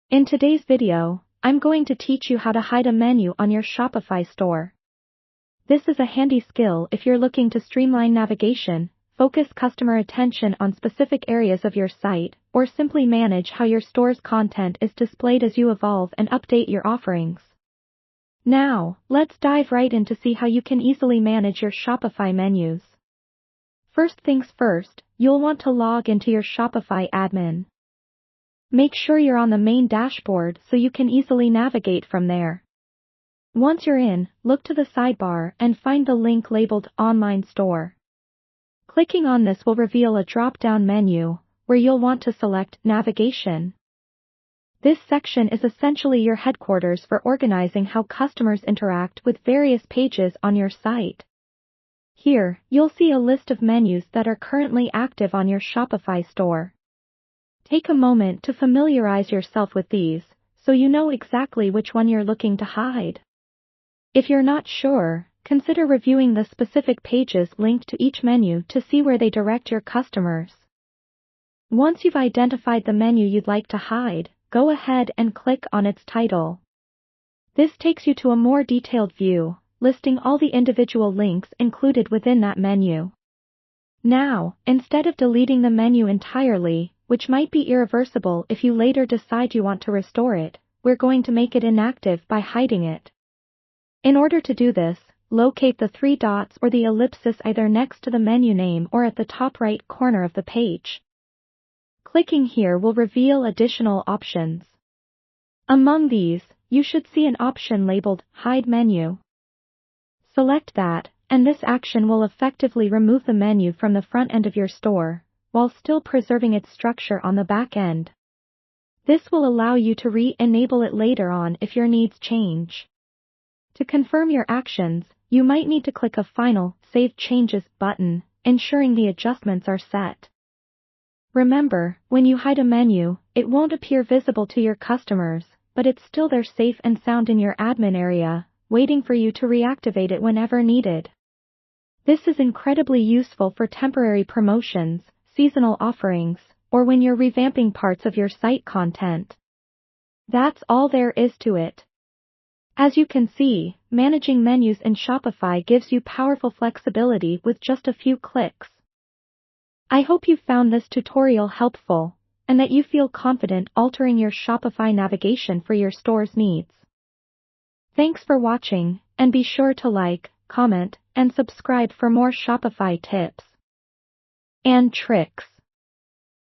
In today's video, I'm going to teach you how to hide a menu on your Shopify store. This is a handy skill if you're looking to streamline navigation, focus customer attention on specific areas of your site, or simply manage how your store's content is displayed as you evolve and update your offerings. Now, let's dive right in to see how you can easily manage your Shopify menus. First things first, you'll want to log into your Shopify admin. Make sure you're on the main dashboard so you can easily navigate from there. Once you're in, look to the sidebar and find the link labeled Online Store. Clicking on this will reveal a drop-down menu, where you'll want to select Navigation. This section is essentially your headquarters for organizing how customers interact with various pages on your site. Here, you'll see a list of menus that are currently active on your Shopify store. Take a moment to familiarize yourself with these, so you know exactly which one you're looking to hide. If you're not sure, consider reviewing the specific pages linked to each menu to see where they direct your customers. Once you've identified the menu you'd like to hide, go ahead and click on its title. This takes you to a more detailed view, listing all the individual links included within that menu. Now, instead of deleting the menu entirely, which might be irreversible if you later decide you want to restore it, we're going to make it inactive by hiding it. In order to do this, locate the three dots or the ellipsis either next to the menu name or at the top right corner of the page. Clicking here will reveal additional options. Among these, you should see an option labeled Hide Menu. Select that, and this action will effectively remove the menu from the front end of your store, while still preserving its structure on the back end. This will allow you to re-enable it later on if your needs change. To confirm your actions, you might need to click a final Save Changes button, ensuring the adjustments are set. Remember, when you hide a menu, it won't appear visible to your customers, but it's still there safe and sound in your admin area, waiting for you to reactivate it whenever needed. This is incredibly useful for temporary promotions, seasonal offerings, or when you're revamping parts of your site content. That's all there is to it. As you can see, managing menus in Shopify gives you powerful flexibility with just a few clicks. I hope you found this tutorial helpful, and that you feel confident altering your Shopify navigation for your store's needs. Thanks for watching, and be sure to like, comment, and subscribe for more Shopify tips and tricks.